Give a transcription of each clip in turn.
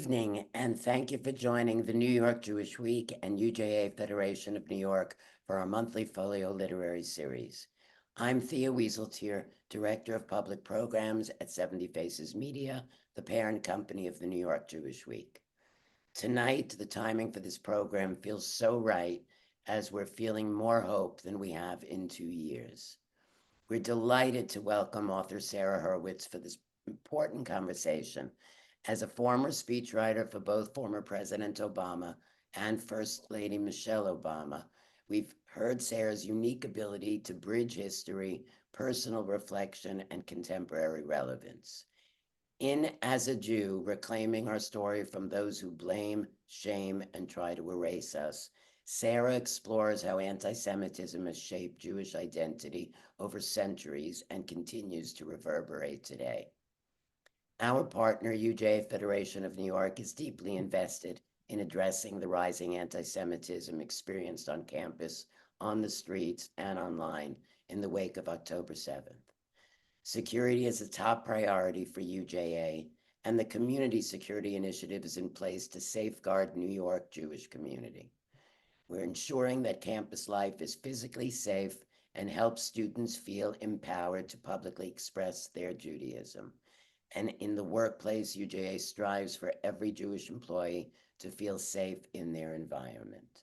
Evening, and thank you for joining the New York Jewish Week and UJA-Federation of New York for our monthly folio literary series. I'm Thea Wieseltier, Director of Public Programs at 70 Faces Media, the parent company of the New York Jewish Week. Tonight, the timing for this program feels so right as we're feeling more hope than we have in 2 years. We're delighted to welcome author Sarah Hurwitz for this important conversation. As a former speechwriter for both former President Obama and First Lady Michelle Obama, we've heard Sarah's unique ability to bridge history, personal reflection, and contemporary relevance. In As a Jew, Reclaiming Our Story from Those Who Blame, Shame, and Try to Erase Us, Sarah explores how anti-Semitism has shaped Jewish identity over centuries and continues to reverberate today. Our partner, UJA-Federation of New York, is deeply invested in addressing the rising anti-Semitism experienced on campus, on the streets, and online in the wake of October 7th. Security is a top priority for UJA, and the community security initiative is in place to safeguard New York Jewish community. We're ensuring that campus life is physically safe and helps students feel empowered to publicly express their Judaism. And in the workplace, UJA strives for every Jewish employee to feel safe in their environment.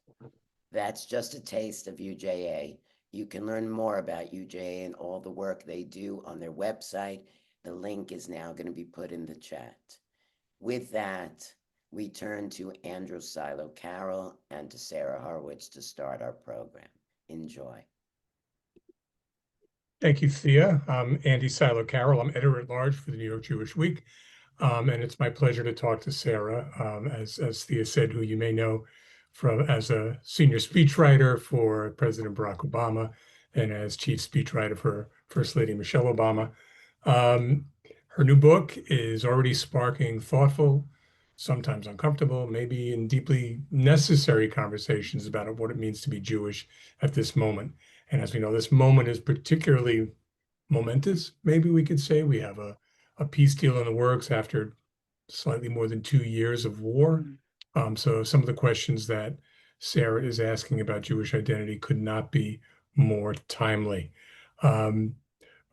That's just a taste of UJA. You can learn more about UJA and all the work they do on their website. The link is now going to be put in the chat. With that, we turn to Andrew Silo Carroll and to Sarah Horwitz to start our program. Enjoy. Thank you, Thea. I'm Andy Silo-Carroll. I'm editor-at-large for the New York Jewish Week, and it's my pleasure to talk to Sarah, as Thea said, who you may know as a senior speechwriter for President Barack Obama and as chief speechwriter for First Lady Michelle Obama. Her new book is already sparking thoughtful, sometimes uncomfortable, maybe in deeply necessary conversations about what it means to be Jewish at this moment. And as we know, this moment is particularly momentous, maybe we could say. We have a peace deal in the works after slightly more than 2 years of war. So some of the questions that Sarah is asking about Jewish identity could not be more timely. I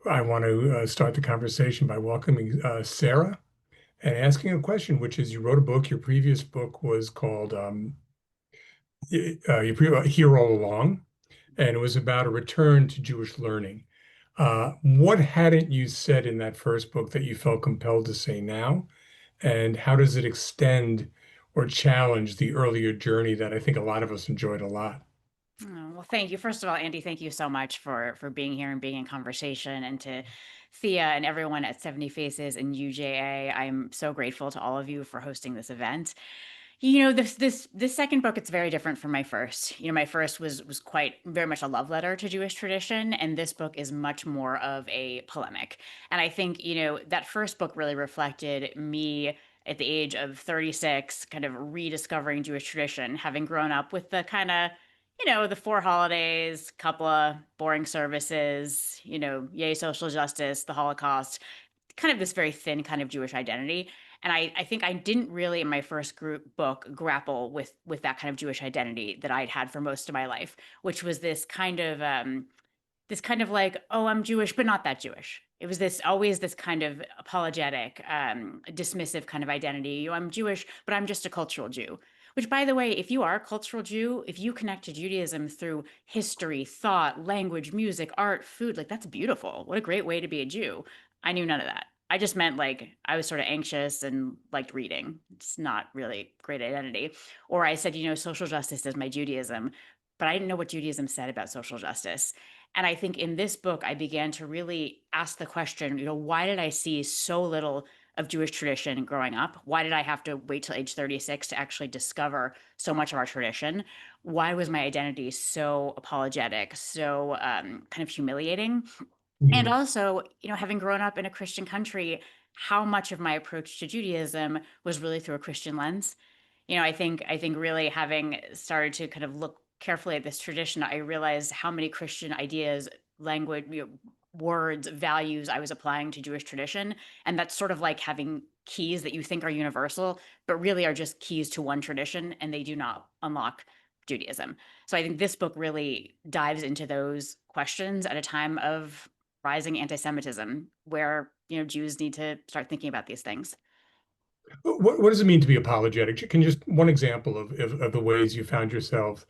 want to start the conversation by welcoming Sarah and asking a question, which is, you wrote a book. Your previous book was called Here All Along, and it was about a return to Jewish learning. What hadn't you said in that first book that you felt compelled to say now? And how does it extend or challenge the earlier journey that I think a lot of us enjoyed a lot? Oh, well, thank you. First of all, Andy, thank you so much for being here and being in conversation. And to Thea and everyone at 70 Faces and UJA, I'm so grateful to all of you for hosting this event. You know, this second book, it's very different from my first. You know, my first was quite very much a love letter to Jewish tradition, and this book is much more of a polemic. And I think, you know, that first book really reflected me at the age of 36, kind of rediscovering Jewish tradition, having grown up with the kind of, you know, the 4 holidays, couple of boring services, you know, yay, social justice, the Holocaust, kind of this very thin kind of Jewish identity. And I think I didn't really in my first book grapple with that kind of Jewish identity that I'd had for most of my life, which was this kind of like, oh, I'm Jewish, but not that Jewish. It was always this kind of apologetic, dismissive kind of identity. I'm Jewish, but I'm just a cultural Jew. Which, by the way, if you are a cultural Jew, if you connect to Judaism through history, thought, language, music, art, food, like that's beautiful. What a great way to be a Jew. I knew none of that. I just meant like I was sort of anxious and liked reading. It's not really great identity. Or I said, you know, social justice is my Judaism, but I didn't know what Judaism said about social justice. And I think in this book, I began to really ask the question, you know, why did I see so little of Jewish tradition growing up? Why did I have to wait till age 36 to actually discover so much of our tradition? Why was my identity so apologetic, so kind of humiliating? And also, you know, having grown up in a Christian country, how much of my approach to Judaism was really through a Christian lens? You know, I think really having started to kind of look carefully at this tradition, I realized how many Christian ideas, language, you know, words, values I was applying to Jewish tradition. And that's sort of like having keys that you think are universal, but really are just keys to one tradition, and they do not unlock Judaism. So I think this book really dives into those questions at a time of rising anti-Semitism, where Jews need to start thinking about these things. What does it mean to be apologetic? Can you just one example of the ways you found yourself,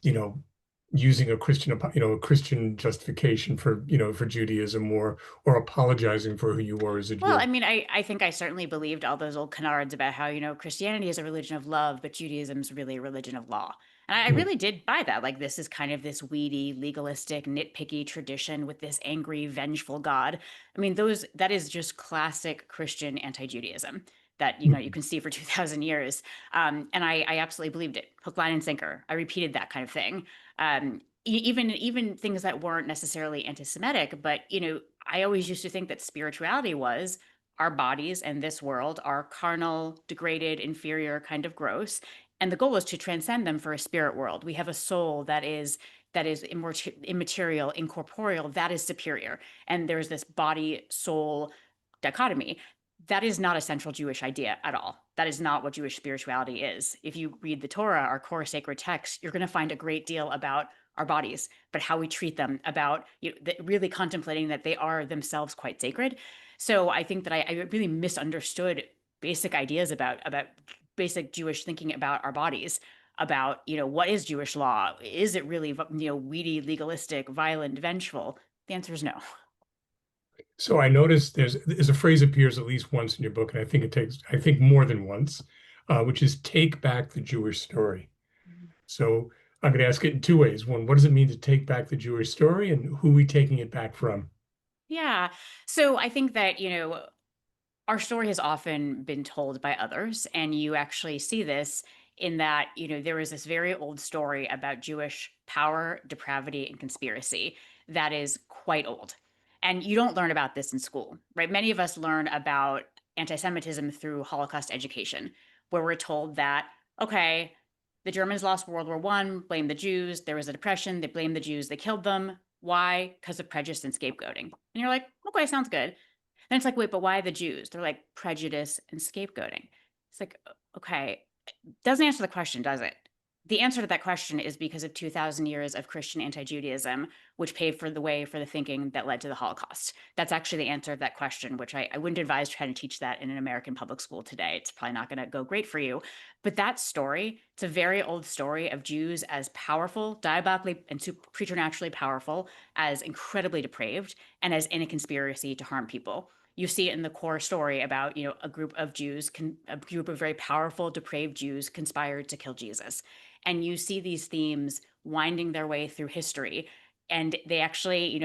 you know, using a a Christian justification for, for Judaism or apologizing for who you were as a Well, I Jew? mean, I think I certainly believed all those old canards about how, Christianity is a religion of love, but Judaism is really a religion of law. And I Mm. really did buy that. Like, this is kind of this weedy, legalistic, nitpicky tradition with this angry, vengeful God. I mean, that is just classic Christian anti-Judaism that, you Mm. can see for 2000 years. And I absolutely believed it, hook, line, and sinker. I repeated that kind of thing. Even things that weren't necessarily anti-Semitic, but, I always used to think that spirituality was our bodies and this world are carnal, degraded, inferior, kind of gross. And the goal is to transcend them for a spirit world. We have a soul that is immaterial, incorporeal, that is superior. And there's this body soul dichotomy. That is not a central Jewish idea at all. That is not what Jewish spirituality is. If you read the Torah, our core sacred text, you're going to find a great deal about our bodies, but how we treat them, about really contemplating that they are themselves quite sacred. So I think that I really misunderstood basic ideas about basic Jewish thinking about our bodies, about what is Jewish law? Is it really weedy, legalistic, violent, vengeful? The answer is no. So I noticed there's a phrase appears at least once in your book, and I think more than once, which is take back the Jewish story. So I'm going to ask it in two ways. One, what does it mean to take back the Jewish story, and who are we taking it back from? Yeah. So I think that, our story has often been told by others, and you actually see this in that, there is this very old story about Jewish power, depravity, and conspiracy that is quite old. And you don't learn about this in school, right? Many of us learn about anti-Semitism through Holocaust education, where we're told that, okay, the Germans lost World War I, blame the Jews. There was a depression, they blamed the Jews, they killed them. Why? Because of prejudice and scapegoating. And you're like, okay, sounds good. Then it's like, wait, but why the Jews? They're like prejudice and scapegoating. It's like, okay, doesn't answer the question, does it? The answer to that question is because of 2000 years of Christian anti-Judaism, which paved for the way for the thinking that led to the Holocaust. That's actually the answer of that question, which I wouldn't advise trying to teach that in an American public school today. It's probably not going to go great for you. But that story, it's a very old story of Jews as powerful, diabolically and preternaturally powerful, as incredibly depraved, and as in a conspiracy to harm people. You see it in the core story about, a group of Jews, a group of very powerful, depraved Jews conspired to kill Jesus. And you see these themes winding their way through history. And they actually,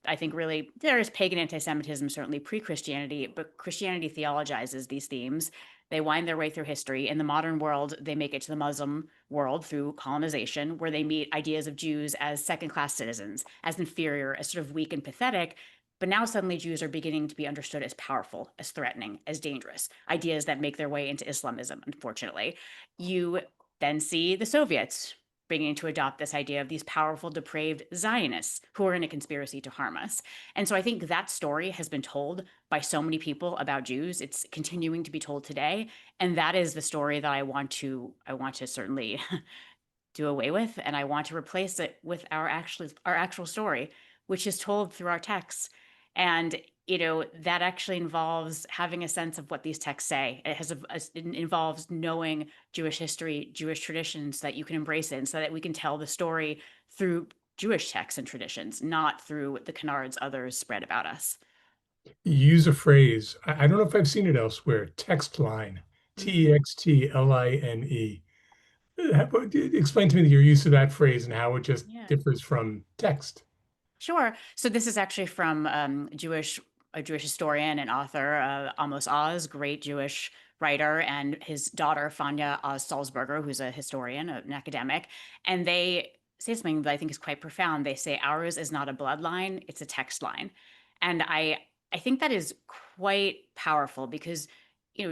I think really, there is pagan anti-Semitism, certainly pre-Christianity, but Christianity theologizes these themes. They wind their way through history. In the modern world, they make it to the Muslim world through colonization, where they meet ideas of Jews as second-class citizens, as inferior, as sort of weak and pathetic. But now suddenly Jews are beginning to be understood as powerful, as threatening, as dangerous, ideas that make their way into Islamism, unfortunately. You then see the Soviets beginning to adopt this idea of these powerful, depraved Zionists who are in a conspiracy to harm us. And so I think that story has been told by so many people about Jews. It's continuing to be told today. And that is the story that I want to certainly do away with. And I want to replace it with our actual story, which is told through our texts. And that actually involves having a sense of what these texts say. It involves knowing Jewish history, Jewish traditions that you can embrace it, so that we can tell the story through Jewish texts and traditions, not through the canards others spread about us. You use a phrase, I don't know if I've seen it elsewhere, text line, Mhm. Textline. Explain to me your use of that phrase and how it just Yeah. differs from text. Sure. So this is actually from a Jewish historian and author, Amos Oz, great Jewish writer, and his daughter, Fania Oz Salzberger, who's a historian, an academic. And they say something that I think is quite profound. They say, ours is not a bloodline, it's a text line. And I think that is quite powerful because,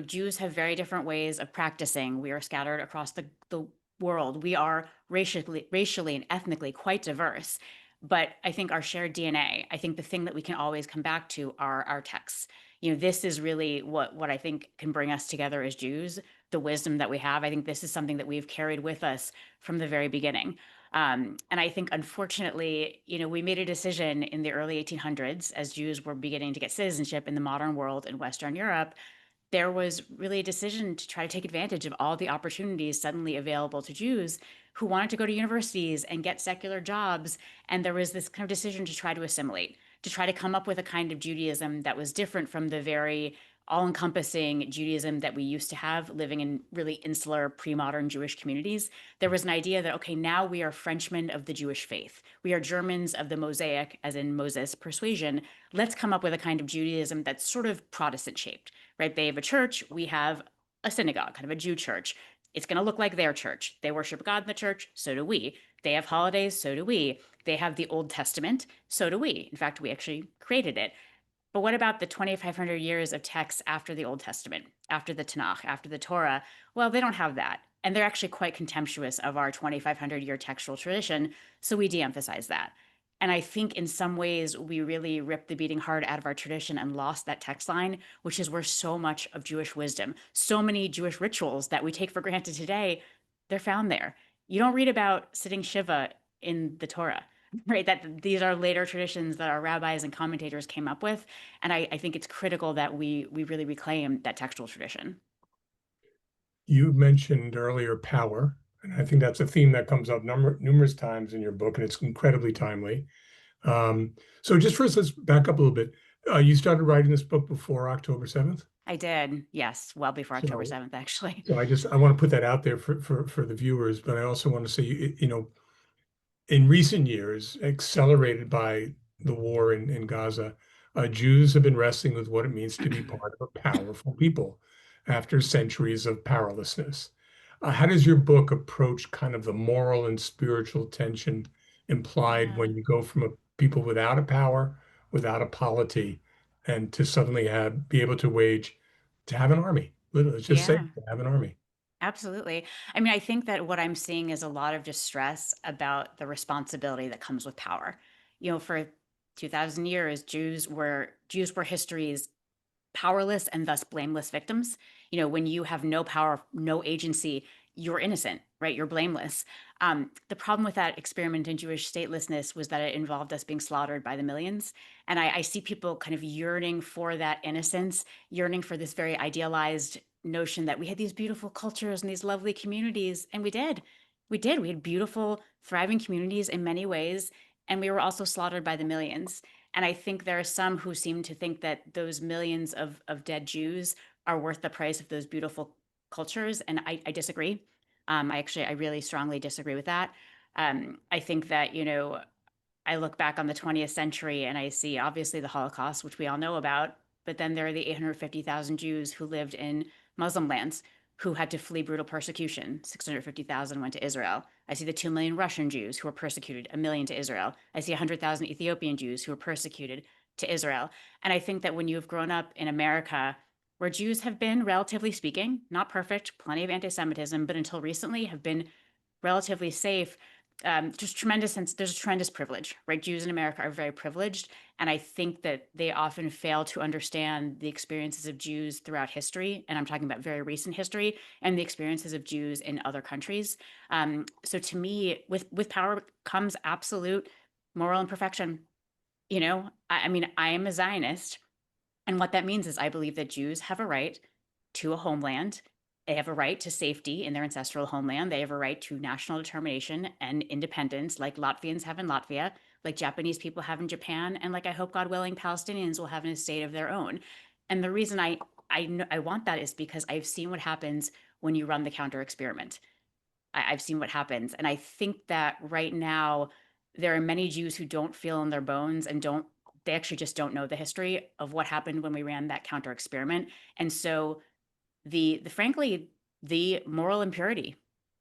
Jews have very different ways of practicing. We are scattered across the world. We are racially and ethnically quite diverse. But I think our shared DNA, I think the thing that we can always come back to are our texts. This is really what I think can bring us together as Jews, the wisdom that we have. I think this is something that we've carried with us from the very beginning. And I think, unfortunately, we made a decision in the early 1800s as Jews were beginning to get citizenship in the modern world in Western Europe. There was really a decision to try to take advantage of all the opportunities suddenly available to Jews who wanted to go to universities and get secular jobs. And there was this kind of decision to try to assimilate, to try to come up with a kind of Judaism that was different from the very all-encompassing Judaism that we used to have living in really insular pre-modern Jewish communities. There was an idea that, okay, now we are Frenchmen of the Jewish faith. We are Germans of the Mosaic, as in Moses persuasion. Let's come up with a kind of Judaism that's sort of Protestant shaped, right? They have a church, we have a synagogue, kind of a Jew church. It's going to look like their church. They worship God in the church, so do we. They have holidays, so do we. They have the Old Testament, so do we. In fact, we actually created it. But what about the 2,500 years of texts after the Old Testament, after the Tanakh, after the Torah? Well, they don't have that. And they're actually quite contemptuous of our 2,500-year textual tradition, so we de-emphasize that. And I think in some ways, we really ripped the beating heart out of our tradition and lost that text line, which is where so much of Jewish wisdom, so many Jewish rituals that we take for granted today, they're found there. You don't read about sitting Shiva in the Torah, right? That these are later traditions that our rabbis and commentators came up with. And I think it's critical that we really reclaim that textual tradition. You mentioned earlier power, and I think that's a theme that comes up numerous times in your book, and it's incredibly timely. So just first, let's back up a little bit. You started writing this book before October 7th? I did, yes, well before October 7th, actually. So I want to put that out there for the viewers, but I also want to say, in recent years, accelerated by the war in Gaza, Jews have been wrestling with what it means to be part of a powerful people after centuries of powerlessness. How does your book approach kind of the moral and spiritual tension implied when you go from a people without a power, without a polity, and to suddenly be able to have an army? Literally, let's just say to have an army. Absolutely. I mean, I think that what I'm seeing is a lot of distress about the responsibility that comes with power. For 2,000 years, Jews were history's powerless and thus blameless victims. When you have no power, no agency, you're innocent, right? You're blameless. The problem with that experiment in Jewish statelessness was that it involved us being slaughtered by the millions. And I see people kind of yearning for that innocence, yearning for this very idealized notion that we had these beautiful cultures and these lovely communities. And we did. We did. We had beautiful, thriving communities in many ways. And we were also slaughtered by the millions. And I think there are some who seem to think that those millions of dead Jews are worth the price of those beautiful cultures. And I disagree. I really strongly disagree with that. I think that, I look back on the 20th century and I see obviously the Holocaust, which we all know about, but then there are the 850,000 Jews who lived in Muslim lands who had to flee brutal persecution. 650,000 went to Israel. I see the 2 million Russian Jews who were persecuted, 1 million to Israel. I see 100,000 Ethiopian Jews who were persecuted to Israel. And I think that when you've grown up in America, where Jews have been, relatively speaking, not perfect, plenty of anti-Semitism, but until recently have been relatively safe, there's a tremendous privilege, right? Jews in America are very privileged. And I think that they often fail to understand the experiences of Jews throughout history. And I'm talking about very recent history and the experiences of Jews in other countries. So to me, with power comes absolute moral imperfection. I mean, I am a Zionist. And what that means is I believe that Jews have a right to a homeland. They have a right to safety in their ancestral homeland. They have a right to national determination and independence, like Latvians have in Latvia, like Japanese people have in Japan, and like I hope, God willing, Palestinians will have an estate of their own. And the reason I want that is because I've seen what happens when you run the counter experiment. I've seen what happens. And I think that right now, there are many Jews who don't feel in their bones and they actually just don't know the history of what happened when we ran that counter experiment. And so frankly, the moral impurity,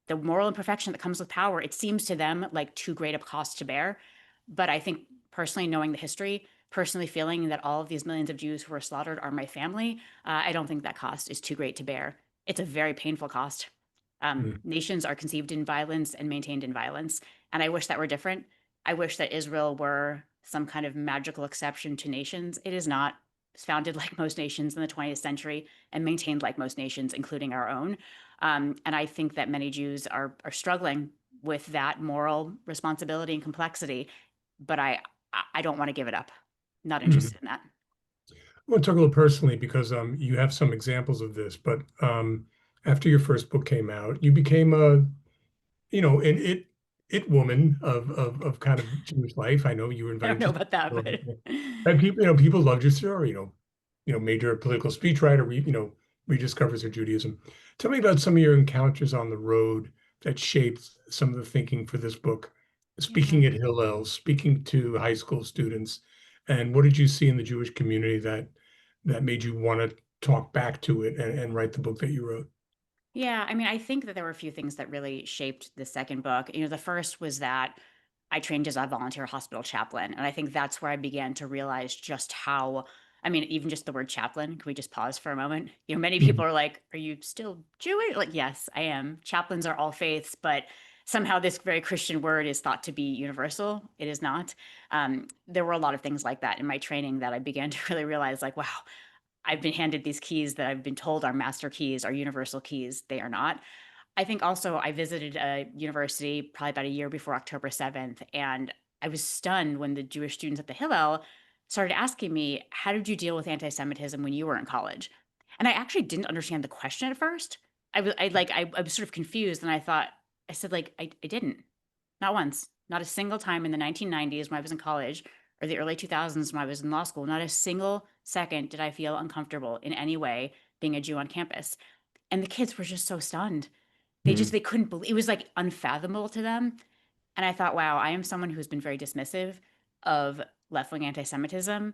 the moral imperfection that comes with power, it seems to them like too great a cost to bear. But I think personally, knowing the history, personally feeling that all of these millions of Jews who were slaughtered are my family, I don't think that cost is too great to bear. It's a very painful cost. Nations are conceived in violence and maintained in violence. And I wish that were different. I wish that Israel were some kind of magical exception to nations. It is not. founded like most nations in the 20th century and maintained like most nations, including our own. And I think that many Jews are struggling with that moral responsibility and complexity, but I don't want to give it up. Not Mhm. interested in that. I want to talk a little personally because you have some examples of this, but after your first book came out, you became a an it woman of kind of Jewish life. I know you were I don't invited know to about that, but and people loved your story. Major political speechwriter, rediscovers her Judaism. Tell me about some of your encounters on the road that shaped some of the thinking for this book. yeah. Speaking at Hillel, speaking to high school students, and what did you see in the Jewish community that made you want to talk back to it and write the book that you wrote? Yeah, I mean, I think that there were a few things that really shaped the second book. The first was that I trained as a volunteer hospital chaplain, and I think that's where I began to realize just how, I mean, even just the word chaplain, can we just pause for a moment? Many Mhm. people are like, "Are you still Jewish?" Like, yes, I am. Chaplains are all faiths, but somehow this very Christian word is thought to be universal. It is not. There were a lot of things like that in my training that I began to really realize, like, wow, I've been handed these keys that I've been told are master keys, are universal keys. They are not. I think also I visited a university probably about a year before October 7th, and I was stunned when the Jewish students at the Hillel started asking me, "How did you deal with anti-Semitism when you were in college?" And I actually didn't understand the question at first. I was sort of confused, and I said, like, I didn't. Not once. Not a single time in the 1990s when I was in college or the early 2000s when I was in law school, not a single second did I feel uncomfortable in any way being a Jew on campus. And the kids were just so stunned. Mhm. They couldn't believe, it was like unfathomable to them. And I thought, wow, I am someone who's been very dismissive of left-wing anti-Semitism,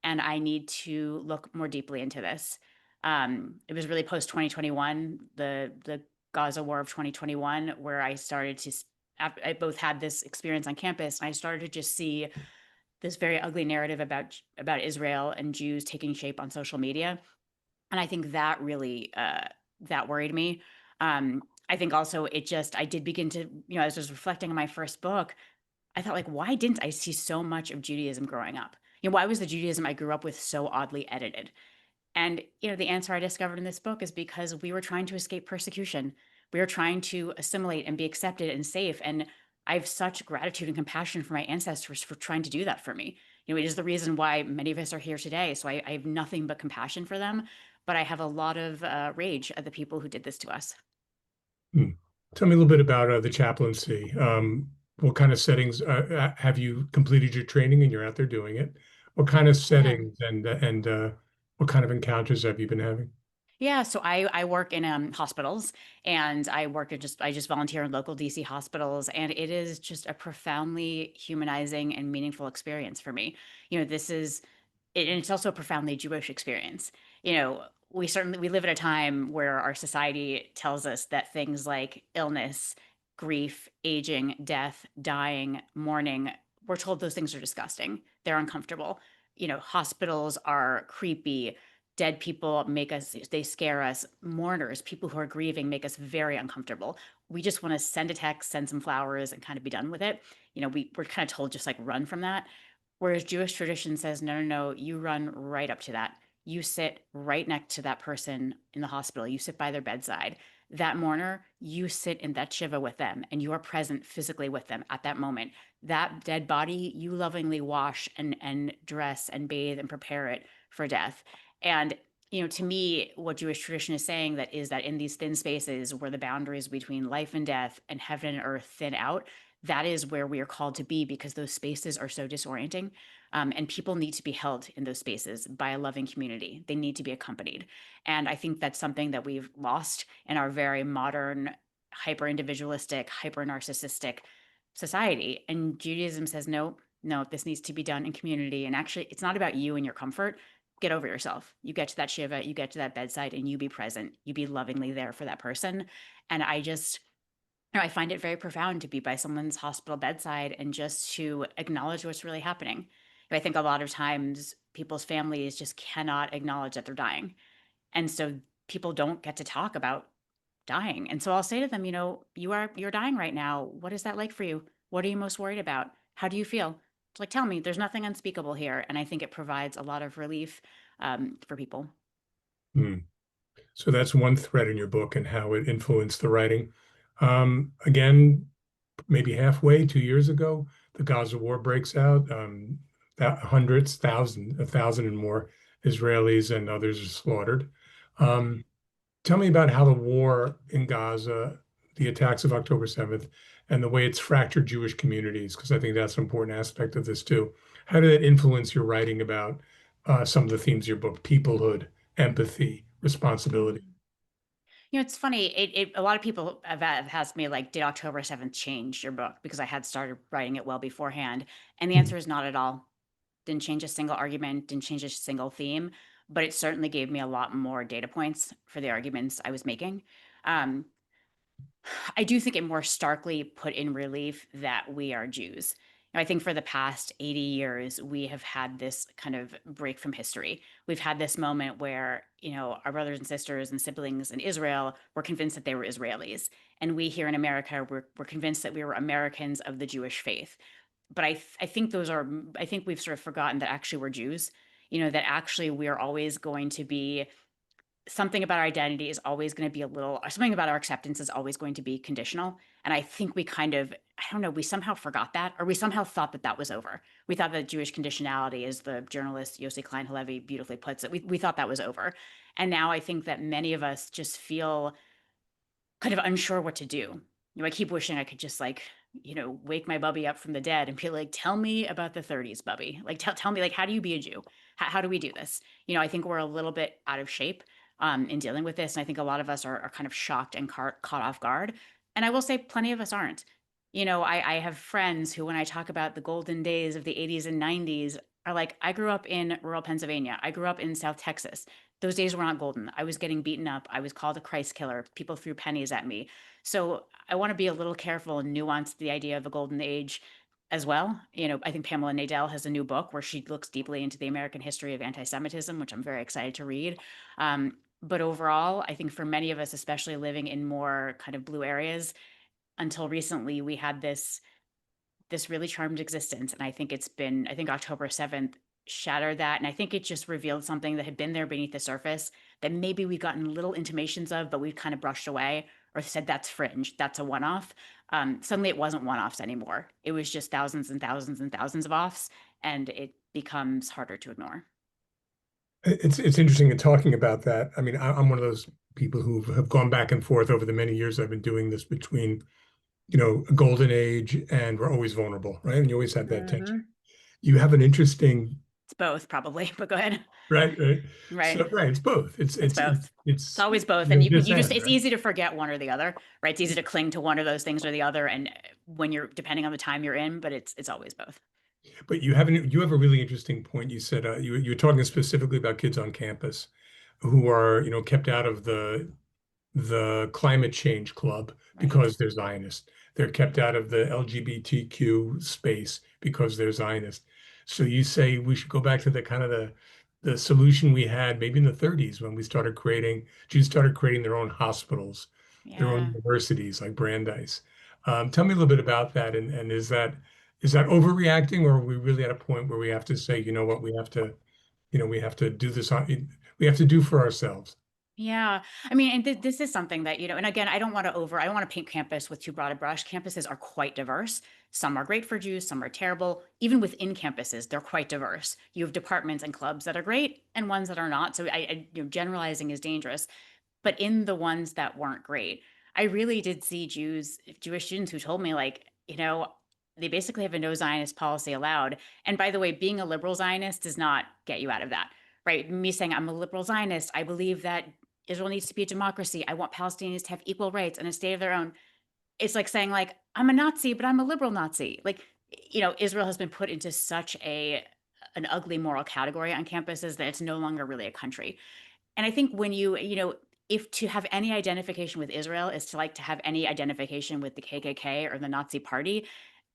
and I need to look more deeply into this. It was really post 2021, the Gaza war of 2021, where I started to I both had this experience on campus, and I started to just see this very ugly narrative about Israel and Jews taking shape on social media, and I think that really that worried me. I think also I did begin to, as I was reflecting on my first book, I thought, like, why didn't I see so much of Judaism growing up? Why was the Judaism I grew up with so oddly edited? And, the answer I discovered in this book is because we were trying to escape persecution. We were trying to assimilate and be accepted and safe. And I have such gratitude and compassion for my ancestors for trying to do that for me. It is the reason why many of us are here today. So I have nothing but compassion for them. But I have a lot of rage at the people who did this to us. Hmm. Tell me a little bit about the chaplaincy. What kind of settings have you completed your training and you're out there doing it? What kind of Yeah. settings and what kind of encounters have you been having? Yeah, so I work in hospitals, and I just volunteer in local DC hospitals, and it is just a profoundly humanizing and meaningful experience for me. This is and it's also a profoundly Jewish experience. We live at a time where our society tells us that things like illness, grief, aging, death, dying, mourning, we're told those things are disgusting. They're uncomfortable. Hospitals are creepy. Dead people they scare us. Mourners, people who are grieving, make us very uncomfortable. We just want to send a text, send some flowers, and kind of be done with it. We're kind of told just like run from that. Whereas Jewish tradition says, no, no, no, you run right up to that. You sit right next to that person in the hospital. You sit by their bedside. That mourner, you sit in that shiva with them and you are present physically with them at that moment. That dead body, you lovingly wash and dress and bathe and prepare it for death. And to me, what Jewish tradition is saying that is that in these thin spaces where the boundaries between life and death and heaven and earth thin out, that is where we are called to be because those spaces are so disorienting. And people need to be held in those spaces by a loving community. They need to be accompanied. And I think that's something that we've lost in our very modern, hyper individualistic, hyper narcissistic society. And Judaism says, no, no, this needs to be done in community. And actually, it's not about you and your comfort. Get over yourself. You get to that shiva, you get to that bedside, and you be present. You be lovingly there for that person. And I find it very profound to be by someone's hospital bedside and just to acknowledge what's really happening. I think a lot of times people's families just cannot acknowledge that they're dying. And so people don't get to talk about dying. And so I'll say to them, you're dying right now. What is that like for you? What are you most worried about? How do you feel? It's like, tell me, there's nothing unspeakable here. And I think it provides a lot of relief. for people. Hmm. So that's one thread in your book and how it influenced the writing. Again, maybe halfway, 2 years ago, the Gaza war breaks out. Hundreds, thousands, 1,000 and more Israelis and others are slaughtered. Um, Tell me about how the war in Gaza, the attacks of October 7th, and the way it's fractured Jewish communities, because I think that's an important aspect of this too. How did it influence your writing about some of the themes of your book, peoplehood, empathy, responsibility? It's funny. A lot of people have asked me, like, did October 7th change your book? Because I had started writing it well beforehand. And the Hmm. answer is not at all. Didn't change a single argument, didn't change a single theme, but it certainly gave me a lot more data points for the arguments I was making. Um, I do think it more starkly put in relief that we are Jews. I think for the past 80 years, we have had this kind of break from history. We've had this moment where, our brothers and sisters and siblings in Israel were convinced that they were Israelis. And we here in America were convinced that we were Americans of the Jewish faith. But I think I think we've sort of forgotten that actually we're Jews, that actually we are always going to be something about our identity is always going to be something about our acceptance is always going to be conditional. And I think we kind of, I don't know, we somehow forgot that, or we somehow thought that that was over. We thought that Jewish conditionality, as the journalist Yossi Klein Halevi beautifully puts it, we thought that was over. And now I think that many of us just feel kind of unsure what to do. I keep wishing I could just wake my bubby up from the dead and be like, tell me about the 30s, bubby. Like, tell me, like, how do you be a Jew? How do we do this? I think we're a little bit out of shape in dealing with this. And I think a lot of us are kind of shocked and caught off guard. And I will say plenty of us aren't. I have friends who, when I talk about the golden days of the 80s and 90s, are like, I grew up in rural Pennsylvania. I grew up in South Texas. Those days were not golden. I was getting beaten up. I was called a Christ killer. People threw pennies at me. So I want to be a little careful and nuance the idea of a golden age as well. I think Pamela Nadell has a new book where she looks deeply into the American history of anti-Semitism, which I'm very excited to read. But overall, I think for many of us, especially living in more kind of blue areas, until recently, we had this really charmed existence. And I think I think October 7th shattered that. And I think it just revealed something that had been there beneath the surface that maybe we've gotten little intimations of, but we've kind of brushed away or said that's fringe, that's a one-off. Suddenly it wasn't one-offs anymore. It was just thousands and thousands and thousands of offs, and it becomes harder to ignore. It's interesting in talking about that. I mean, I'm one of those people who have gone back and forth over the many years I've been doing this between, a golden age and we're always vulnerable, right? And you always have that tension. Mhm. You have an interesting, It's both, probably, but go ahead. right, right. Right. So right, it's both. It's It's it's both. it's It's it's always both. And there's you could, this end, it's right? easy to forget one or the other, right? It's easy to cling to one of those things or the other. And when you're, depending on the time you're in, but it's always both. But you have a really interesting point. You said you're talking specifically about kids on campus who are, kept out of the climate change club Right. because they're Zionist. They're kept out of the LGBTQ space because they're Zionist. So you say we should go back to the kind of the solution we had maybe in the 30s when Jews started creating their own hospitals, their own Yeah. universities like Brandeis. Tell me a little bit about that. And is that overreacting, or are we really at a point where we have to say, you know what, we have to do this we have to do for ourselves? Yeah. I mean, and this is something that, and again, I don't want to paint campus with too broad a brush. Campuses are quite diverse. Some are great for Jews, some are terrible. Even within campuses, they're quite diverse. You have departments and clubs that are great and ones that are not. So generalizing is dangerous. But in the ones that weren't great, I really did see Jewish students who told me, like, they basically have a no Zionist policy allowed. And by the way, being a liberal Zionist does not get you out of that, right? Me saying I'm a liberal Zionist, I believe that Israel needs to be a democracy. I want Palestinians to have equal rights and a state of their own. It's like saying, like, I'm a Nazi, but I'm a liberal Nazi. Like, Israel has been put into such an ugly moral category on campuses that it's no longer really a country. And I think when if to have any identification with Israel is to have any identification with the KKK or the Nazi party,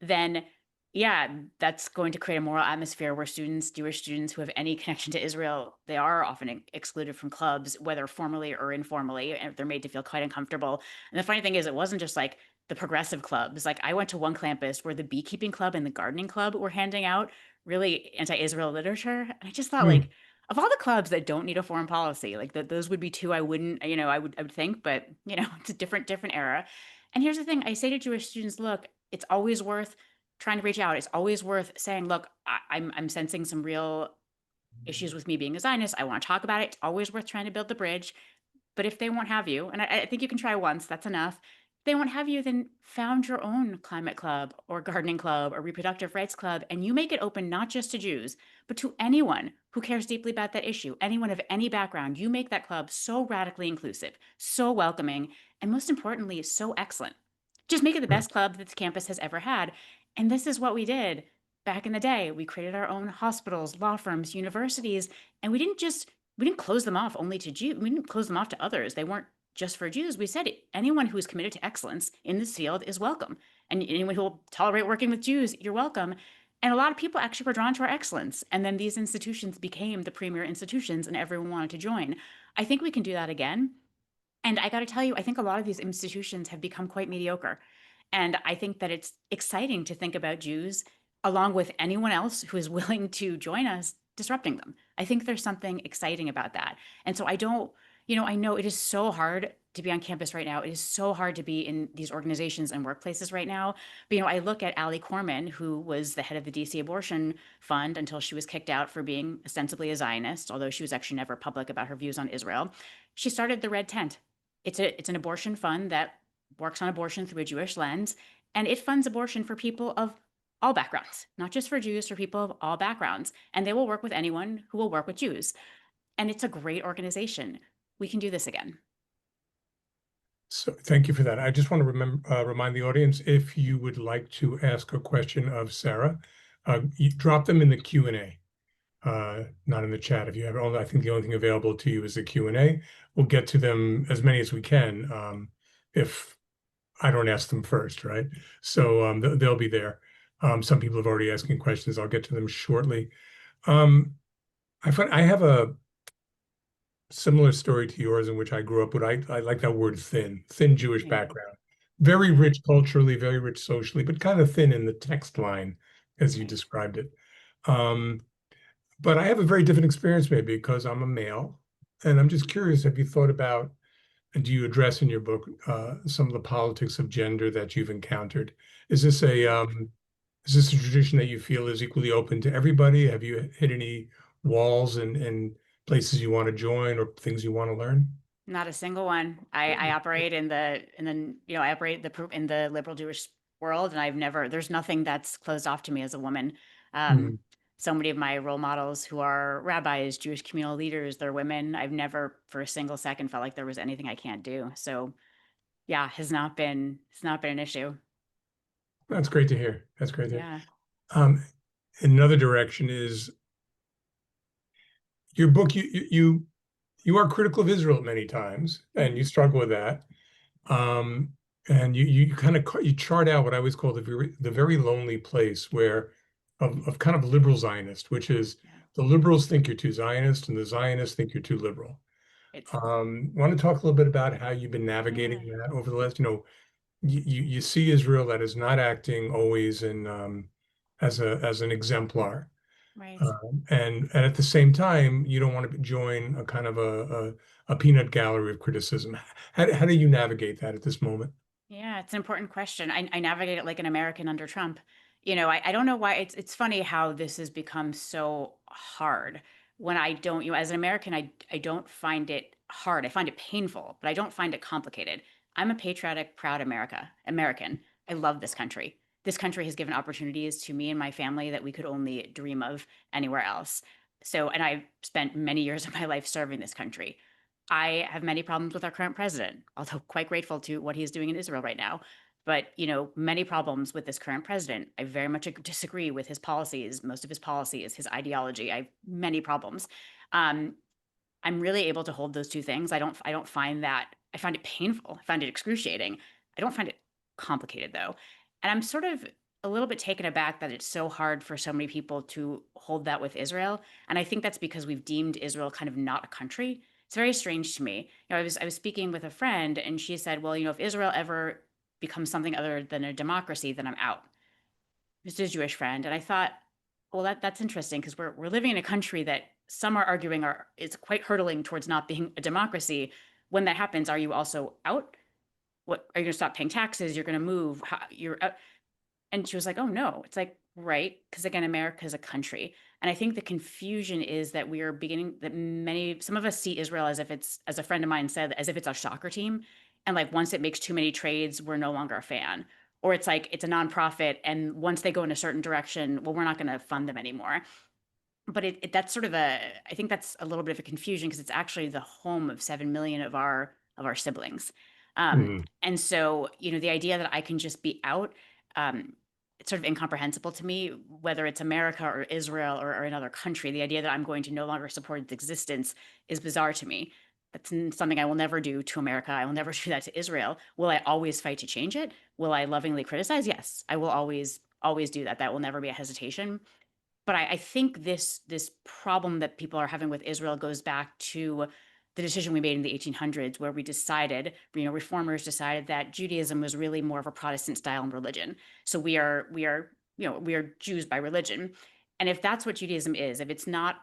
then yeah, that's going to create a moral atmosphere where Jewish students who have any connection to Israel, they are often excluded from clubs, whether formally or informally, and they're made to feel quite uncomfortable. And the funny thing is, it wasn't just like the progressive clubs. Like, I went to one campus where the beekeeping club and the gardening club were handing out really anti-Israel literature. And I just thought, Hmm. like, of all the clubs that don't need a foreign policy, like those would be two I wouldn't, I would think, but it's a different era. And here's the thing, I say to Jewish students, look, it's always worth trying to reach out. It's always worth saying, look, I'm sensing some real issues with me being a Zionist. I want to talk about it. It's always worth trying to build the bridge. But if they won't have you, and I think you can try once, that's enough. If they won't have you, then found your own climate club or gardening club or reproductive rights club, and you make it open not just to Jews, but to anyone who cares deeply about that issue, anyone of any background. You make that club so radically inclusive, so welcoming, and most importantly, so excellent. Just make it the Right. best club that the campus has ever had. And this is what we did back in the day. We created our own hospitals, law firms, universities, and we didn't close them off only to Jews. We didn't close them off to others. They weren't just for Jews. We said anyone who is committed to excellence in this field is welcome. And anyone who will tolerate working with Jews, you're welcome. And a lot of people actually were drawn to our excellence. And then these institutions became the premier institutions and everyone wanted to join. I think we can do that again. And I got to tell you, I think a lot of these institutions have become quite mediocre. And I think that it's exciting to think about Jews along with anyone else who is willing to join us disrupting them. I think there's something exciting about that. And so I don't, I know it is so hard to be on campus right now. It is so hard to be in these organizations and workplaces right now. But, I look at Allie Corman, who was the head of the DC Abortion Fund until she was kicked out for being ostensibly a Zionist, although she was actually never public about her views on Israel. She started the Red Tent. It's an abortion fund that works on abortion through a Jewish lens, and it funds abortion for people of all backgrounds, not just for Jews, for people of all backgrounds. And they will work with anyone who will work with Jews. And it's a great organization. We can do this again. So thank you for that. I just want to remind the audience, if you would like to ask a question of Sarah, you drop them in the Q&A, not in the chat. If you have I think the only thing available to you is the Q&A. We'll get to them as many as we can if I don't ask them first, right? So they'll be there. Some people have already asking questions. I'll get to them shortly. I have a similar story to yours in which I grew up, but I like that word thin Jewish background. Very rich culturally, very rich socially, but kind of thin in the text line, as you described it. But I have a very different experience maybe because I'm a male. And I'm just curious, have you thought about, and do you address in your book some of the politics of gender that you've encountered? Is this a tradition that you feel is equally open to everybody? Have you hit any walls and places you want to join or things you want to learn? Not a single one. I operate in the liberal Jewish world, and there's nothing that's closed off to me as a woman. So many of my role models who are rabbis, Jewish communal leaders, they're women. I've never for a single second felt like there was anything I can't do. So yeah, it's not been an issue. That's great to hear. That's great to Yeah. hear. Another direction is your book. You are critical of Israel many times, and you struggle with that. And you kind of you chart out what I always call the very lonely place where of kind of liberal Zionist, which is the liberals think you're too Zionist and the Zionists think you're too liberal. Want to talk a little bit about how you've been navigating that over the last, you see Israel that is not acting always in as an exemplar. Right. And at the same time, you don't want to join a kind of a peanut gallery of criticism. How do you navigate that at this moment? Yeah, it's an important question. I navigate it like an American under Trump. I don't know why it's funny how this has become so hard when I don't, as an American, I don't find it hard. I find it painful, but I don't find it complicated. I'm a patriotic, proud American. I love this country. This country has given opportunities to me and my family that we could only dream of anywhere else. So, and I've spent many years of my life serving this country. I have many problems with our current president, although quite grateful to what he's doing in Israel right now. But, many problems with this current president. I very much disagree with his policies, most of his policies, his ideology. I have many problems. I'm really able to hold those two things. I don't find that, I find it painful. I find it excruciating. I don't find it complicated though. And I'm sort of a little bit taken aback that it's so hard for so many people to hold that with Israel. And I think that's because we've deemed Israel kind of not a country. It's very strange to me. I was speaking with a friend and she said, well, if Israel ever becomes something other than a democracy, then I'm out. This is a Jewish friend. And I thought, well, that's interesting because we're living in a country that some are arguing it's quite hurtling towards not being a democracy. When that happens, are you also out? What are you going to stop paying taxes? You're going to move. You're out. And she was like, oh no. It's like, right, because again, America is a country. And I think the confusion is that we are beginning that some of us see Israel as if it's, as a friend of mine said, as if it's our soccer team. And like once it makes too many trades, we're no longer a fan. Or it's like it's a nonprofit, and once they go in a certain direction, well, we're not going to fund them anymore. But that's sort of I think that's a little bit of a confusion, because it's actually the home of 7 million of our siblings. Mhm. And so, the idea that I can just be out, it's sort of incomprehensible to me, whether it's America or Israel or another country. The idea that I'm going to no longer support its existence is bizarre to me. That's something I will never do to America. I will never do that to Israel. Will I always fight to change it? Will I lovingly criticize? Yes, I will always do that. That will never be a hesitation. But I think this problem that people are having with Israel goes back to the decision we made in the 1800s, where we decided, reformers decided that Judaism was really more of a Protestant style religion. So we are Jews by religion. And if that's what Judaism is, if it's not,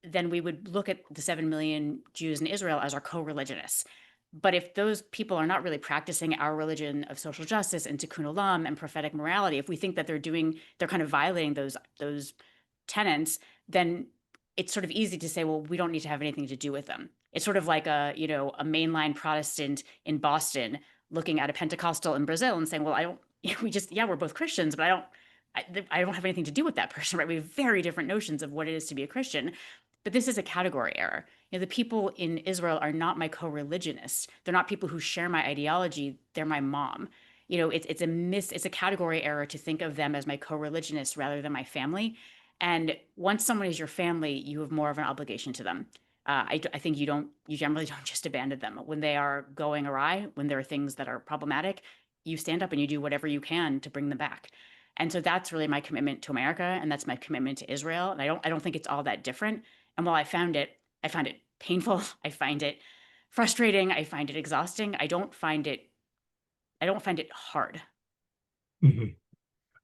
then we would look at the 7 million Jews in Israel as our co-religionists. But if those people are not really practicing our religion of social justice and tikkun olam and prophetic morality, if we think that they're kind of violating those tenets, then it's sort of easy to say, well, we don't need to have anything to do with them. It's sort of like a mainline Protestant in Boston looking at a Pentecostal in Brazil and saying, well, I don't, we're both Christians, but I don't have anything to do with that person, right? We have very different notions of what it is to be a Christian. But this is a category error. The people in Israel are not my co-religionists. They're not people who share my ideology. They're my mom. It's a category error to think of them as my co-religionists rather than my family. And once someone is your family, you have more of an obligation to them. I think you generally don't just abandon them when they are going awry, when there are things that are problematic. You stand up and you do whatever you can to bring them back. And so that's really my commitment to America, and that's my commitment to Israel. And I don't think it's all that different. And while I found it painful, I find it frustrating, I find it exhausting. I don't find it hard. Mhm.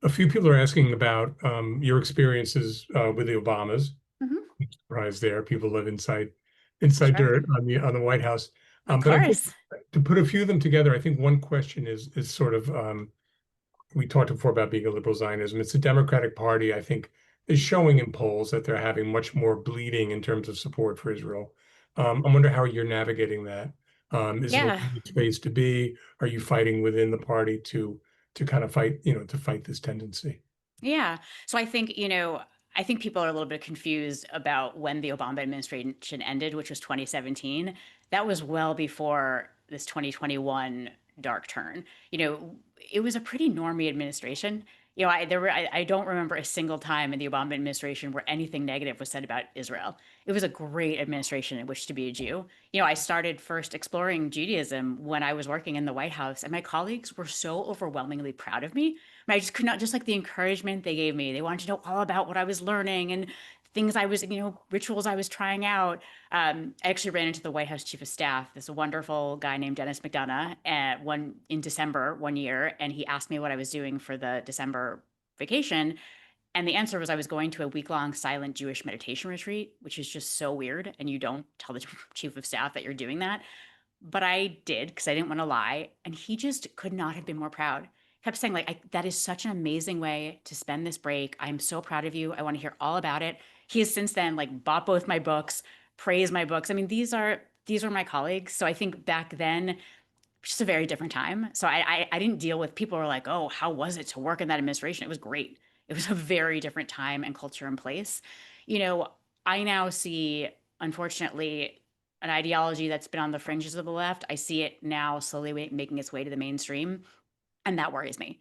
A few people are asking about your experiences with the Obamas. Mhm. Surprise there. People live inside Sure. dirt on the White House. Of But I think course. to put a few of them together, I think one question is sort of we talked before about being a liberal Zionism. It's the Democratic Party, I think, is showing in polls that they're having much more bleeding in terms of support for Israel. I wonder how you're navigating that. Is it a Yeah. weird space to be? Are you fighting within the party to kind of fight, to fight this tendency? Yeah. So I think people are a little bit confused about when the Obama administration ended, which was 2017. That was well before this 2021 dark turn. It was a pretty normie administration. I don't remember a single time in the Obama administration where anything negative was said about Israel. It was a great administration in which to be a Jew. I started first exploring Judaism when I was working in the White House, and my colleagues were so overwhelmingly proud of me. I just could not, just like the encouragement they gave me. They wanted to know all about what I was learning and things rituals I was trying out. I actually ran into the White House Chief of Staff, this wonderful guy named Dennis McDonough, in December one year, and he asked me what I was doing for the December vacation. And the answer was I was going to a week-long silent Jewish meditation retreat, which is just so weird. And you don't tell the chief of staff that you're doing that. But I did, because I didn't want to lie. And he just could not have been more proud. Kept saying, like, that is such an amazing way to spend this break. I'm so proud of you. I want to hear all about it. He has since then like bought both my books, praised my books. I mean, these are my colleagues. So I think back then, just a very different time. So I didn't deal with people who were like, oh, how was it to work in that administration? It was great. It was a very different time and culture and place. You know, I now see, unfortunately, an ideology that's been on the fringes of the left. I see it now slowly making its way to the mainstream, and that worries me.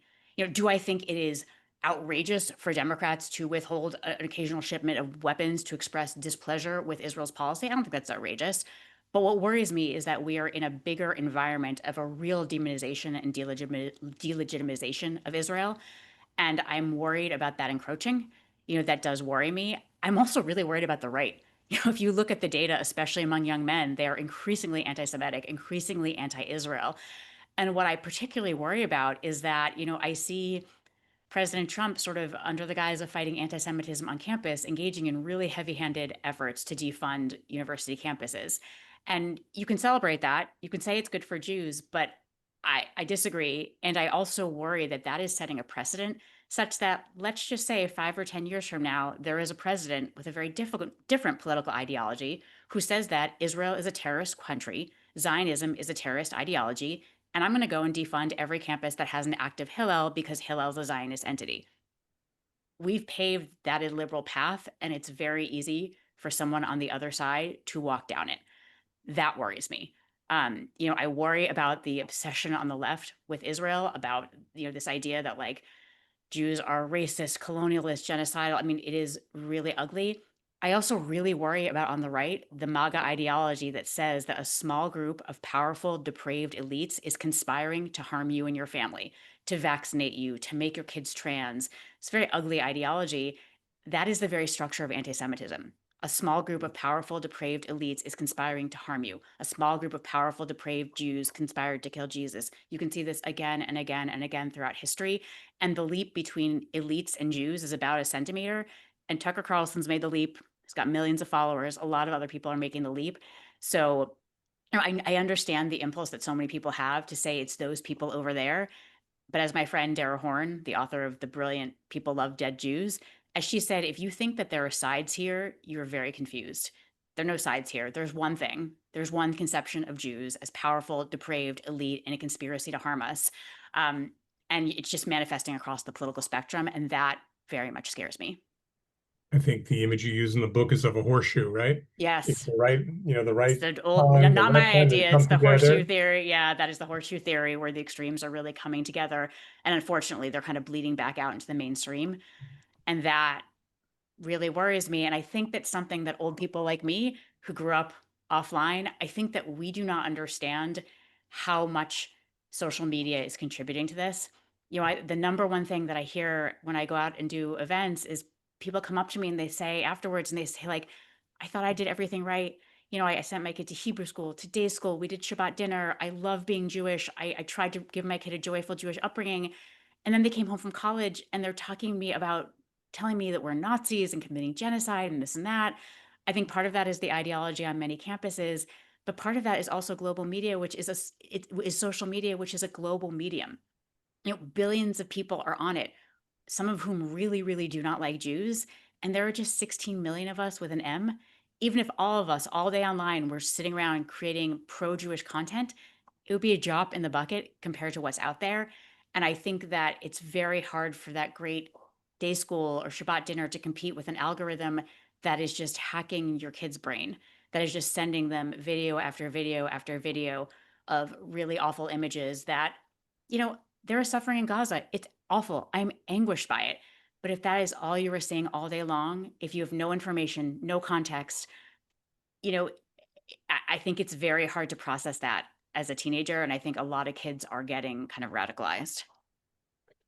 Do I think it is outrageous for Democrats to withhold an occasional shipment of weapons to express displeasure with Israel's policy? I don't think that's outrageous. But what worries me is that we are in a bigger environment of a real demonization and delegitimization of Israel. And I'm worried about that encroaching. That does worry me. I'm also really worried about the right. If you look at the data, especially among young men, they are increasingly anti Semitic, increasingly anti Israel. And what I particularly worry about is that, I see President Trump, sort of under the guise of fighting anti-Semitism on campus, engaging in really heavy-handed efforts to defund university campuses. And you can celebrate that. You can say it's good for Jews, but I disagree. And I also worry that that is setting a precedent such that, let's just say 5 or 10 years from now, there is a president with a very different political ideology who says that Israel is a terrorist country, Zionism is a terrorist ideology, and I'm going to go and defund every campus that has an active Hillel because Hillel is a Zionist entity. We've paved that illiberal path, and it's very easy for someone on the other side to walk down it. That worries me. I worry about the obsession on the left with Israel, about this idea that like Jews are racist, colonialist, genocidal. I mean, it is really ugly. I also really worry about on the right, the MAGA ideology that says that a small group of powerful, depraved elites is conspiring to harm you and your family, to vaccinate you, to make your kids trans. It's a very ugly ideology. That is the very structure of anti-Semitism. A small group of powerful, depraved elites is conspiring to harm you. A small group of powerful, depraved Jews conspired to kill Jesus. You can see this again and again and again throughout history. And the leap between elites and Jews is about a centimeter. And Tucker Carlson's made the leap. He's got millions of followers. A lot of other people are making the leap. So I understand the impulse that so many people have to say it's those people over there. But as my friend Dara Horn, the author of the brilliant People Love Dead Jews, as she said, if you think that there are sides here, you're very confused. There are no sides here. There's one thing. There's one conception of Jews as powerful, depraved, elite, in a conspiracy to harm us. And it's just manifesting across the political spectrum. And that very much scares me. I think the image you use in the book is of a horseshoe, right? It's Yes. the right, the right It's the old, time, the not left my time they idea. come It's the horseshoe together. theory. Yeah, that is the horseshoe theory where the extremes are really coming together. And unfortunately, they're kind of bleeding back out into the mainstream. And that really worries me. And I think that's something that old people like me who grew up offline, I think that we do not understand how much social media is contributing to this. The number one thing that I hear when I go out and do events is people come up to me and they say afterwards, and they say like, I thought I did everything right. I sent my kid to Hebrew school, to day school. We did Shabbat dinner. I love being Jewish. I tried to give my kid a joyful Jewish upbringing. And then they came home from college and they're talking to me about telling me that we're Nazis and committing genocide and this and that. I think part of that is the ideology on many campuses, but part of that is also global media, which is it is social media, which is a global medium. Billions of people are on it, some of whom really, really do not like Jews. And there are just 16 million of us with an M. Even if all of us all day online were sitting around creating pro-Jewish content, it would be a drop in the bucket compared to what's out there. And I think that it's very hard for that great day school or Shabbat dinner to compete with an algorithm that is just hacking your kid's brain, that is just sending them video after video after video of really awful images that, there is suffering in Gaza. It's awful. I'm anguished by it. But if that is all you were seeing all day long, if you have no information, no context, you know, I think it's very hard to process that as a teenager. And I think a lot of kids are getting kind of radicalized.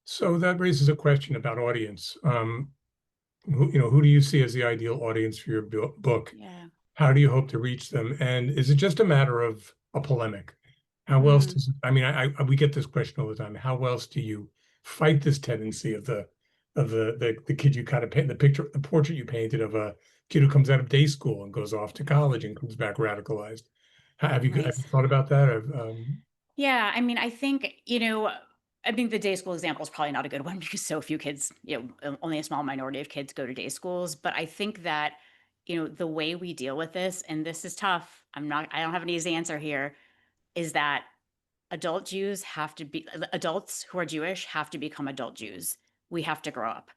So that raises a question about audience. Who do you see as the ideal audience for your book? Yeah. How do you hope to reach them? And is it just a matter of a polemic? How else Mm. does, I mean, we get this question all the time. How else do you fight this tendency of the kid you kind of paint the portrait you painted of a kid who comes out of day school and goes off to college and comes back radicalized? Have you Right. thought about that? Yeah, I mean, I think the day school example is probably not a good one because so few kids, only a small minority of kids go to day schools. But I think that, the way we deal with this, and this is tough, I don't have an easy answer here, is that adults who are Jewish have to become adult Jews. We have to grow up.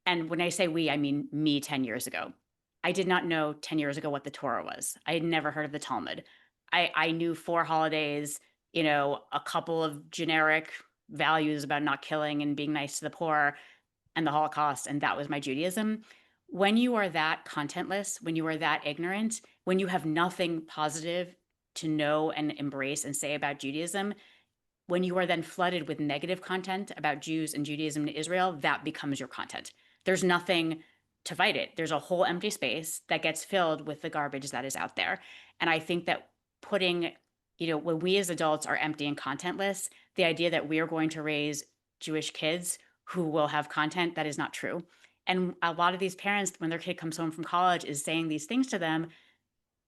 And when I say we, I mean me 10 years ago. I did not know 10 years ago what the Torah was. I had never heard of the Talmud. I knew 4 holidays, a couple of generic values about not killing and being nice to the poor and the Holocaust, and that was my Judaism. When you are that contentless, when you are that ignorant, when you have nothing positive to know and embrace and say about Judaism, when you are then flooded with negative content about Jews and Judaism in Israel, that becomes your content. There's nothing to fight it. There's a whole empty space that gets filled with the garbage that is out there. And I think that when we as adults are empty and contentless, the idea that we are going to raise Jewish kids who will have content that is not true. And a lot of these parents, when their kid comes home from college, is saying these things to them,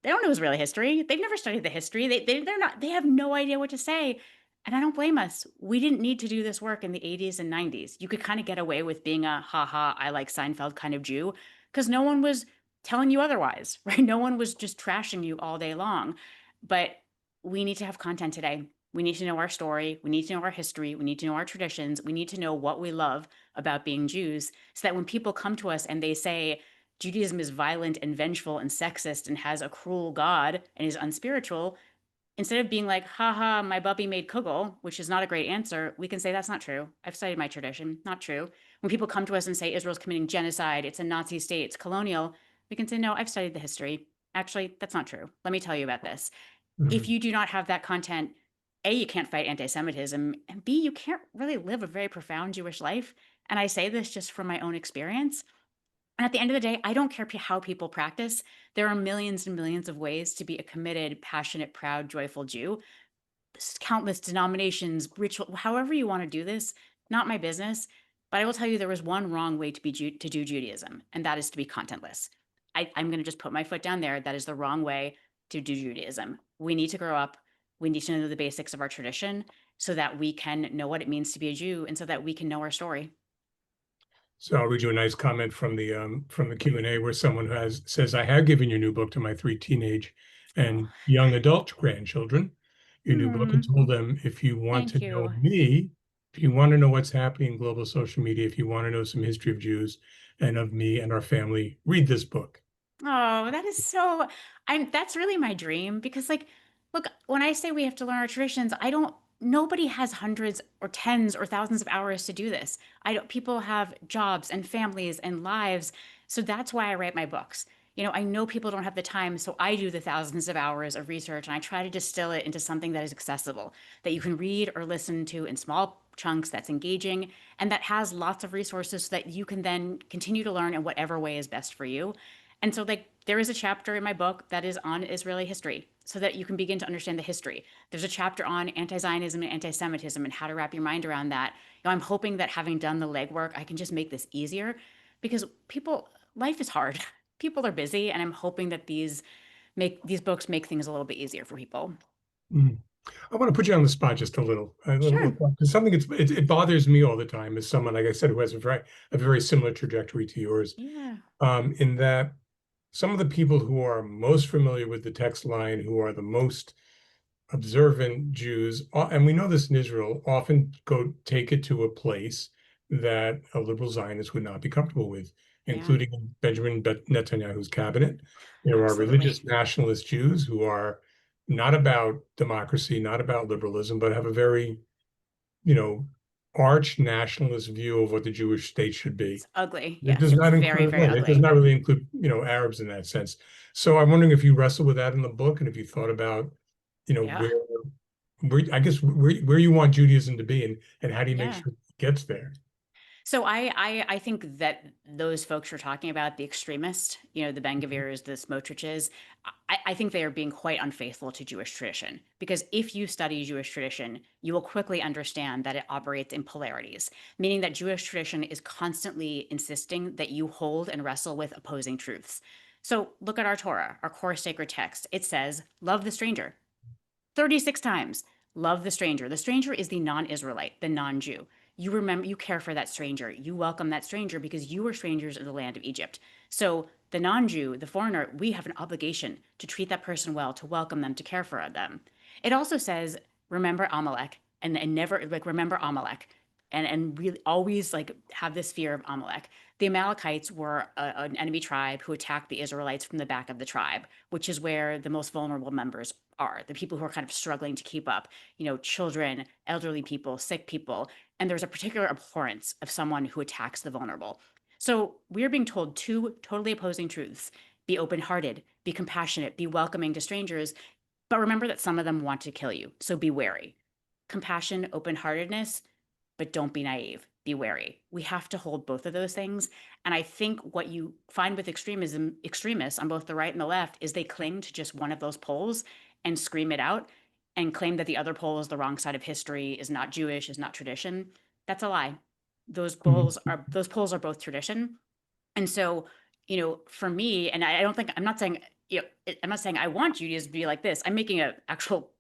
they don't know his real history. They've never studied the history. They're not, they have no idea what to say. And I don't blame us. We didn't need to do this work in the 80s and 90s. You could kind of get away with being a haha, I like Seinfeld kind of Jew because no one was telling you otherwise, right? No one was just trashing you all day long. But we need to have content today. We need to know our story. We need to know our history. We need to know our traditions. We need to know what we love about being Jews so that when people come to us and they say, Judaism is violent and vengeful and sexist and has a cruel God and is unspiritual, instead of being like, haha, my bubby made kugel, which is not a great answer, we can say that's not true. I've studied my tradition, not true. When people come to us and say Israel's committing genocide, it's a Nazi state, it's colonial, we can say, no, I've studied the history. Actually, that's not true. Let me tell you about this. If you do not have that content, A, you can't fight anti-Semitism, and B, you can't really live a very profound Jewish life. And I say this just from my own experience. And at the end of the day, I don't care how people practice. There are millions and millions of ways to be a committed, passionate, proud, joyful Jew. Countless denominations, ritual, however you want to do this, not my business. But I will tell you there is one wrong way to to do Judaism, and that is to be contentless. I'm going to just put my foot down there. That is the wrong way to do Judaism. We need to grow up. We need to know the basics of our tradition so that we can know what it means to be a Jew and so that we can know our story. So I'll read you a nice comment from the Q&A where someone says, I have given your new book to my 3 teenage and Oh, young adult grandchildren, your new book, and hmm, told them, if you want to thank know you. me, if you want to know what's happening in global social media, if you want to know some history of Jews and of me and our family, read this book. Oh, that is so that's really my dream because like look, when I say we have to learn our traditions, I don't nobody has hundreds or tens or thousands of hours to do this. I don't people have jobs and families and lives. So that's why I write my books. I know people don't have the time, so I do the thousands of hours of research and I try to distill it into something that is accessible, that you can read or listen to in small chunks, that's engaging, and that has lots of resources so that you can then continue to learn in whatever way is best for you. And so, like, there is a chapter in my book that is on Israeli history so that you can begin to understand the history. There's a chapter on anti Zionism and anti Semitism and how to wrap your mind around that. I'm hoping that having done the legwork, I can just make this easier because life is hard. People are busy. And I'm hoping that these books make things a little bit easier for people. Mm. I want to put you on the spot just a little, Sure. because something it bothers me all the time as someone, like I said, who has a very similar trajectory to yours, Yeah. in that some of the people who are most familiar with the text line, who are the most observant Jews, and we know this in Israel, often take it to a place that a liberal Zionist would not be comfortable with, Yeah. including Benjamin Netanyahu's cabinet. There are Absolutely. religious nationalist Jews who are not about democracy, not about liberalism, but have a very, you know, arch nationalist view of what the Jewish state should be. It's ugly. It Yes. does It's not very, include, very right, it does ugly. not really include, Arabs in that sense. So I'm wondering if you wrestle with that in the book and if you thought about, Yeah. where you want Judaism to be and how do you make Yeah. sure it gets there? So I think that those folks you're talking about, the extremists, the Ben Gavirs, the Smotriches, I think they are being quite unfaithful to Jewish tradition. Because if you study Jewish tradition, you will quickly understand that it operates in polarities, meaning that Jewish tradition is constantly insisting that you hold and wrestle with opposing truths. So look at our Torah, our core sacred text. It says, love the stranger. 36 times. Love the stranger. The stranger is the non Israelite, the non Jew. You remember, you care for that stranger. You welcome that stranger because you were strangers in the land of Egypt. So, the non Jew, the foreigner, we have an obligation to treat that person well, to welcome them, to care for them. It also says, remember Amalek and never, like, remember Amalek and really always, like, have this fear of Amalek. The Amalekites were an enemy tribe who attacked the Israelites from the back of the tribe, which is where the most vulnerable members are, the people who are kind of struggling to keep up, children, elderly people, sick people. And there's a particular abhorrence of someone who attacks the vulnerable. So we're being told two totally opposing truths: be open hearted, be compassionate, be welcoming to strangers. But remember that some of them want to kill you. So be wary. Compassion, open heartedness, but don't be naive. Be wary. We have to hold both of those things. And I think what you find with extremists on both the right and the left, is they cling to just one of those poles and scream it out and claim that the other pole is the wrong side of history, is not Jewish, is not tradition. That's a lie. Those Mhm. polls are both tradition. And so, for me, and I don't think I'm not saying, I'm not saying I want Judaism to be like this. I'm making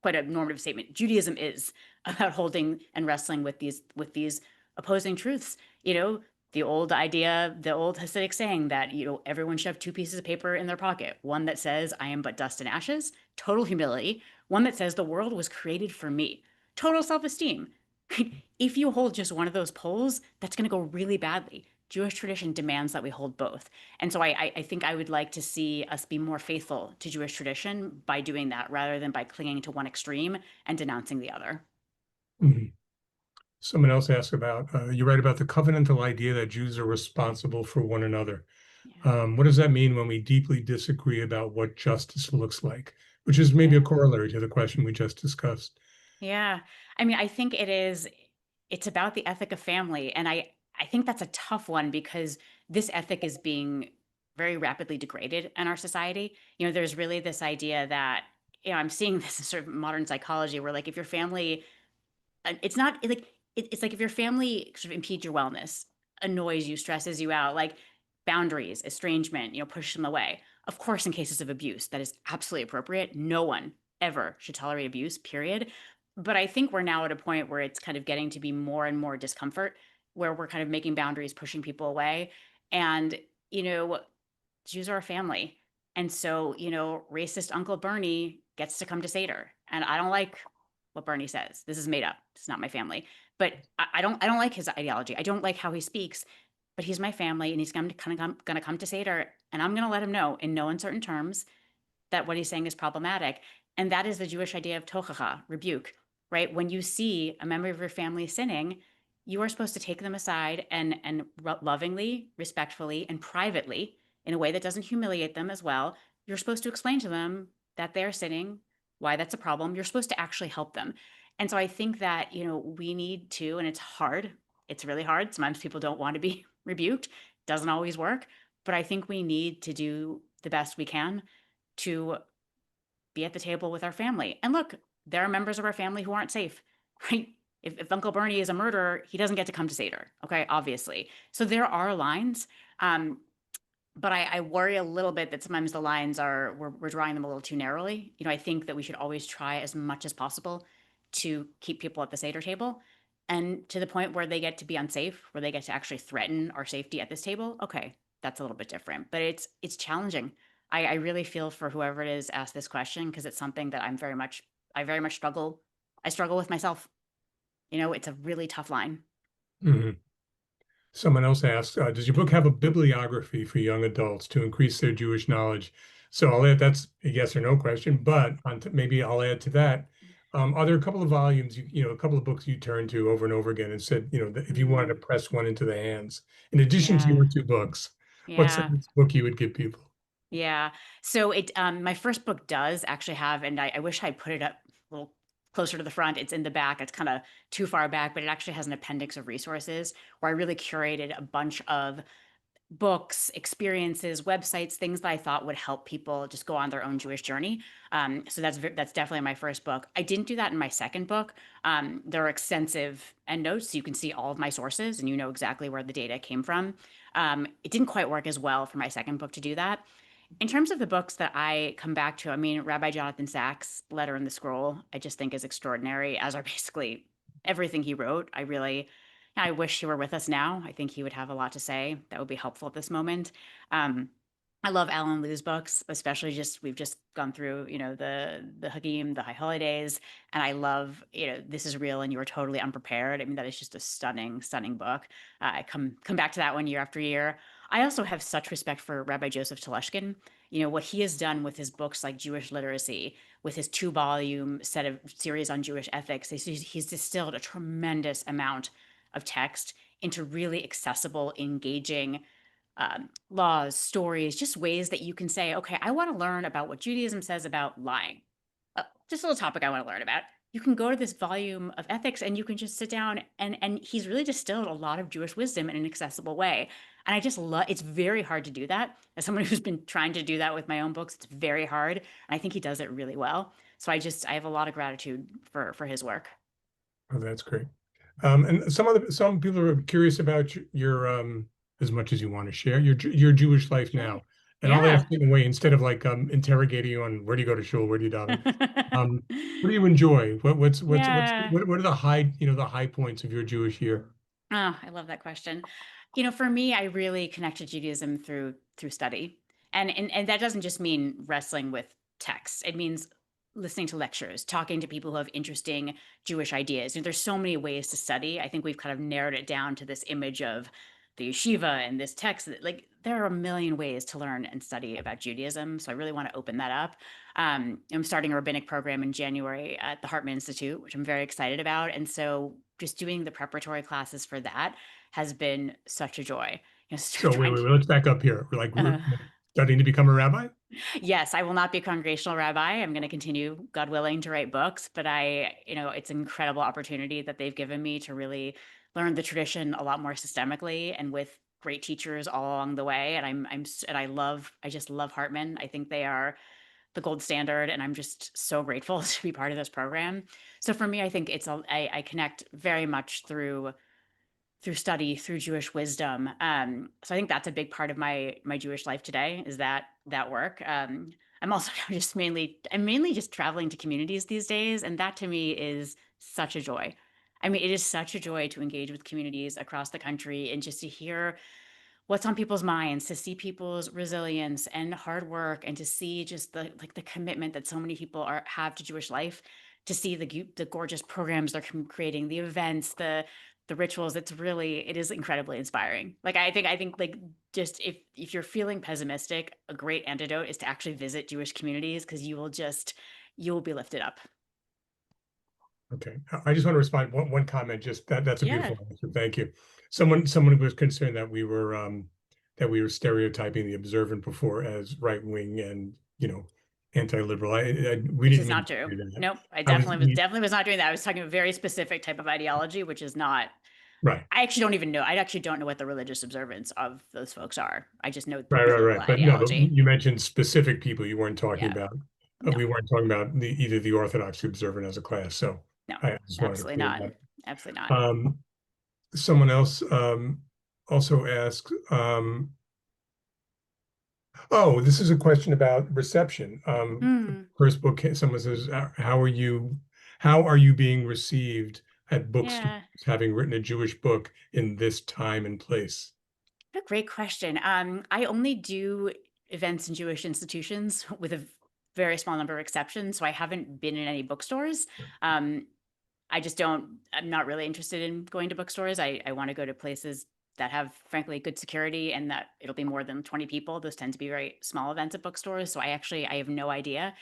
quite a normative statement. Judaism is about holding and wrestling with these opposing truths. The old idea, the old Hasidic saying that, everyone should have two pieces of paper in their pocket. One that says, I am but dust and ashes, total humility. One that says the world was created for me, total self-esteem. If you hold just one of those poles, that's going to go really badly. Jewish tradition demands that we hold both. And so I think I would like to see us be more faithful to Jewish tradition by doing that rather than by clinging to one extreme and denouncing the other. Mhm. Someone else asked about, you write about the covenantal idea that Jews are responsible for one another. Yeah. What does that mean when we deeply disagree about what justice looks like? Which is maybe a Yeah. corollary to the question we just discussed. Yeah. I mean, I think it's about the ethic of family. And I think that's a tough one because this ethic is being very rapidly degraded in our society. There's really this idea that, I'm seeing this in sort of modern psychology where like if your family it's not like it's like if your family sort of impedes your wellness, annoys you, stresses you out, like boundaries, estrangement, push them away. Of course, in cases of abuse, that is absolutely appropriate. No one ever should tolerate abuse, period. But I think we're now at a point where it's kind of getting to be more and more discomfort, where we're kind of making boundaries, pushing people away. And, you know, Jews are a family. And so, racist Uncle Bernie gets to come to Seder. And I don't like what Bernie says. This is made up. It's not my family. But I don't like his ideology. I don't like how he speaks. But he's my family and he's gonna come to Seder. And I'm gonna let him know in no uncertain terms that what he's saying is problematic. And that is the Jewish idea of tochacha, rebuke, right? When you see a member of your family sinning, you are supposed to take them aside and lovingly, respectfully, and privately, in a way that doesn't humiliate them as well, you're supposed to explain to them that they're sinning, why that's a problem. You're supposed to actually help them. And so I think that, we need to, and it's hard. It's really hard. Sometimes people don't want to be rebuked. Doesn't always work. But I think we need to do the best we can to be at the table with our family. And look, there are members of our family who aren't safe, right? If Uncle Bernie is a murderer, he doesn't get to come to Seder, okay, obviously. So there are lines. But I worry a little bit that sometimes the lines we're drawing them a little too narrowly. I think that we should always try as much as possible to keep people at the Seder table. And to the point where they get to be unsafe, where they get to actually threaten our safety at this table, okay, that's a little bit different. But it's challenging. I really feel for whoever it is asked this question because it's something that I very much struggle. I struggle with myself. It's a really tough line. Mhm. Someone else asked, does your book have a bibliography for young adults to increase their Jewish knowledge? So I'll add, that's a yes or no question, but maybe I'll add to that. Are there a couple of volumes, a couple of books you turn to over and over again and said, that if you wanted to Mm, press one into the hands, in addition to yeah, your two books, what's the yeah. next book you would give people? Yeah. So my first book does actually have, and I wish I'd put it up a little closer to the front. It's in the back. It's kind of too far back, but it actually has an appendix of resources where I really curated a bunch of books, experiences, websites, things that I thought would help people just go on their own Jewish journey. So that's definitely my first book. I didn't do that in my second book. There are extensive endnotes, so you can see all of my sources and you know exactly where the data came from. It didn't quite work as well for my second book to do that. In terms of the books that I come back to, I mean, Rabbi Jonathan Sacks' Letter in the Scroll, I just think is extraordinary, as are basically everything he wrote. I wish he were with us now. I think he would have a lot to say that would be helpful at this moment. Um, I love Alan Liu's books, especially we've just gone through, the Hagim, the High Holidays, and I love, This Is Real and You Are Totally Unprepared. I mean, that is just a stunning, stunning book. I come back to that one year after year. I also have such respect for Rabbi Joseph Teleschkin. What he has done with his books like Jewish Literacy, with his 2-volume set of series on Jewish ethics, he's distilled a tremendous amount of text into really accessible, engaging laws, stories, just ways that you can say, okay, I want to learn about what Judaism says about lying. Just a little topic I want to learn about. You can go to this volume of ethics and you can just sit down and he's really distilled a lot of Jewish wisdom in an accessible way. And I just love it's very hard to do that. As someone who's been trying to do that with my own books, it's very hard. And I think he does it really well. So I have a lot of gratitude for his work. Oh, that's great. And some people are curious about your as much as you want to share your Jewish life Sure. now. And I'll Yeah. ask in a way, instead of like interrogating you on where do you go to shul, where do you daven, what do you enjoy? Yeah. What are the high points of your Jewish year? Oh, I love that question. For me, I really connected Judaism through study. And that doesn't just mean wrestling with texts. It means listening to lectures, talking to people who have interesting Jewish ideas. There's so many ways to study. I think we've kind of narrowed it down to this image of the yeshiva and this text. Like there are a million ways to learn and study about Judaism. So I really want to open that up. I'm starting a rabbinic program in January at the Hartman Institute, which I'm very excited about. And so just doing the preparatory classes for that has been such a joy. So wait, Trying. let's back up here. We're Uh, studying to become a rabbi? yes, I will not be a congregational rabbi. I'm going to continue, God willing, to write books. But it's an incredible opportunity that they've given me to really learn the tradition a lot more systemically and with great teachers all along the way. And I just love Hartman. I think they are the gold standard, and I'm just so grateful to be part of this program. So for me, I think I connect very much through study, through Jewish wisdom. So I think that's a big part of my Jewish life today is that work. I'm also I'm mainly just traveling to communities these days, and that to me is such a joy. I mean, it is such a joy to engage with communities across the country and just to hear what's on people's minds, to see people's resilience and hard work, and to see just the commitment that so many people have to Jewish life, to see the gorgeous programs they're creating, the events, the rituals. It is incredibly inspiring. Like I think like just if you're feeling pessimistic, a great antidote is to actually visit Jewish communities because you will be lifted up. Okay. I just want to respond one comment. Just that's a Yeah. beautiful answer. Thank you. Someone was concerned that we were stereotyping the observant before as right wing and anti-liberal. We Which didn't is mean not to true. do that. Nope. I I was definitely was not doing that. I was talking about a very specific type of ideology, which is not. right, I actually don't even know. I actually don't know what the religious observance of those folks are. I just know right, the right, liberal right. But no, but ideology. you mentioned specific people. You weren't talking Yeah. about. No. We weren't talking about either the Orthodox observant as a class. So No. I just wanted to Absolutely clear not. that. Absolutely not. Someone else also asked. Oh, this is a question about reception. Hmm. First book, someone says, how are you being received at bookstores, Yeah. having written a Jewish book in this time and place? A great question. I only do events in Jewish institutions with a very small number of exceptions. So I haven't been in any bookstores. Um, I'm not really interested in going to bookstores. I want to go to places that have, frankly, good security and that it'll be more than 20 people. Those tend to be very small events at bookstores. So I have no idea.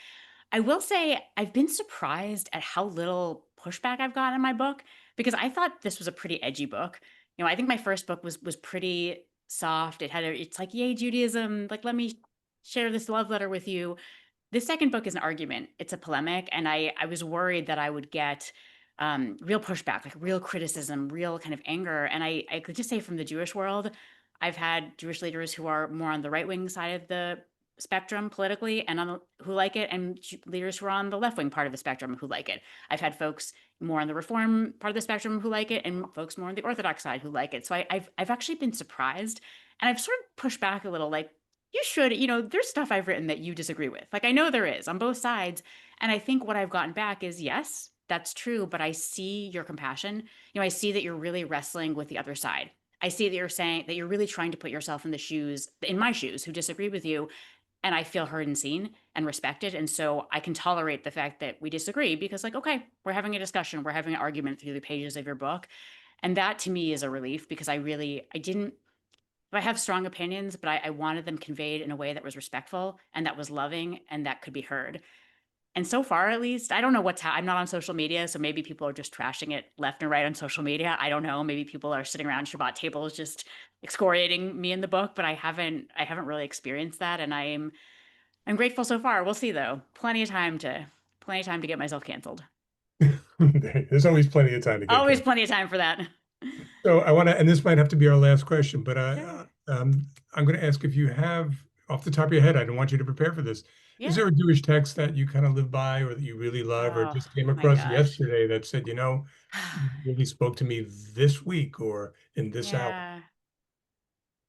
I will say I've been surprised at how little pushback I've gotten in my book because I thought this was a pretty edgy book. I think my first book was pretty soft. It's like, yay, Judaism, like let me share this love letter with you. The second book is an argument. It's a polemic, and I was worried that I would get real pushback, like real criticism, real kind of anger. And I could just say from the Jewish world, I've had Jewish leaders who are more on the right wing side of the spectrum politically, and who like it, and leaders who are on the left wing part of the spectrum who like it. I've had folks more on the reform part of the spectrum who like it, and folks more on the Orthodox side who like it. So I've actually been surprised, and I've sort of pushed back a little, like you should, there's stuff I've written that you disagree with. Like I know there is on both sides. And I think what I've gotten back is yes, that's true, but I see your compassion. I see that you're really wrestling with the other side. I see that you're saying that you're really trying to put yourself in my shoes, who disagree with you. And I feel heard and seen and respected. And so I can tolerate the fact that we disagree because, like, okay, we're having a discussion, we're having an argument through the pages of your book. And that to me is a relief because I didn't I have strong opinions, but I wanted them conveyed in a way that was respectful and that was loving and that could be heard. And so far, at least, I don't know I'm not on social media, so maybe people are just trashing it left and right on social media. I don't know. Maybe people are sitting around Shabbat tables just excoriating me in the book, but I haven't really experienced that, and I'm grateful so far. We'll see though. Plenty of time to get myself canceled. There's always plenty of time to get Always canceled. plenty of time for that. So I want to, and this might have to be our last question, but Sure. I'm going to ask if you have, off the top of your head, I don't want you to prepare for this. Is Yeah. there a Jewish text that you kind of live by or that you really love or Oh just came my across gosh. yesterday that said, really spoke to me this week or in this hour? Yeah.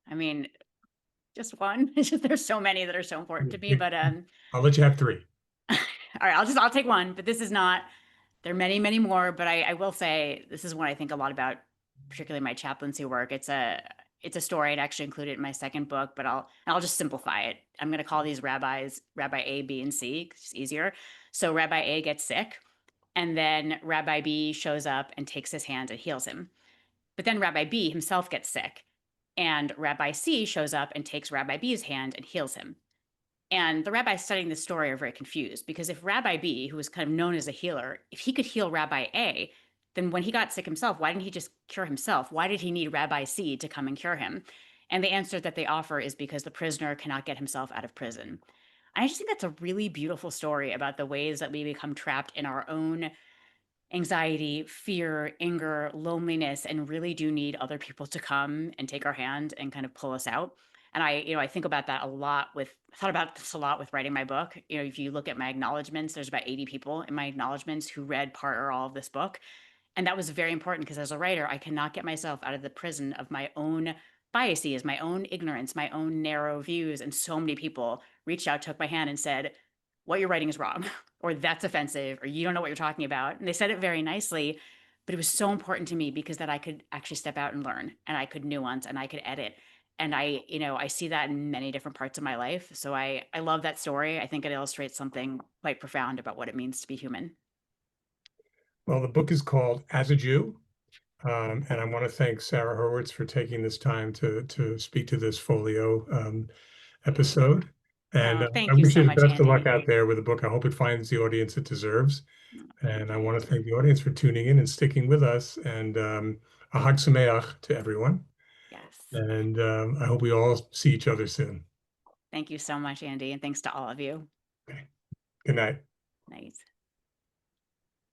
I mean, just one. It's just there's so many that are so important to me, but I'll let you have three. all right, I'll take one, but this is not, there are many, many more, but I will say this is one I think a lot about, particularly my chaplaincy work. It's a story. I'd actually include it in my second book, but I'll just simplify it. I'm going to call these rabbis Rabbi A, B, and C, 'cause it's easier. So Rabbi A gets sick, and then Rabbi B shows up and takes his hand and heals him. But then Rabbi B himself gets sick, and Rabbi C shows up and takes Rabbi B's hand and heals him. And the rabbis studying this story are very confused because if Rabbi B, who was kind of known as a healer, if he could heal Rabbi A, then when he got sick himself, why didn't he just cure himself? Why did he need Rabbi C to come and cure him? And the answer that they offer is because the prisoner cannot get himself out of prison. I just think that's a really beautiful story about the ways that we become trapped in our own anxiety, fear, anger, loneliness, and really do need other people to come and take our hand and kind of pull us out. And I think about that a lot I thought about this a lot with writing my book. If you look at my acknowledgments, there's about 80 people in my acknowledgments who read part or all of this book. And that was very important because as a writer, I cannot get myself out of the prison of my own biases, my own ignorance, my own narrow views. And so many people reached out, took my hand, and said, what you're writing is wrong, or that's offensive, or you don't know what you're talking about. And they said it very nicely, but it was so important to me because that I could actually step out and learn, and I could nuance, and I could edit. And I see that in many different parts of my life. So I love that story. I think it illustrates something quite profound about what it means to be human. Well, the book is called As a Jew. And I want to thank Sarah Hurwitz for taking this time to speak to this folio episode. And Oh, I thank you wish so you the much, best of luck Andy. out there with the book. I hope it finds the audience it deserves. Oh, And thank I you. want to thank the audience for tuning in and sticking with us. And a Hag Sameach to everyone. Yes. And I hope we all see each other soon. Thank you so much, Andy. And thanks to all of you. Okay. Good night. Night.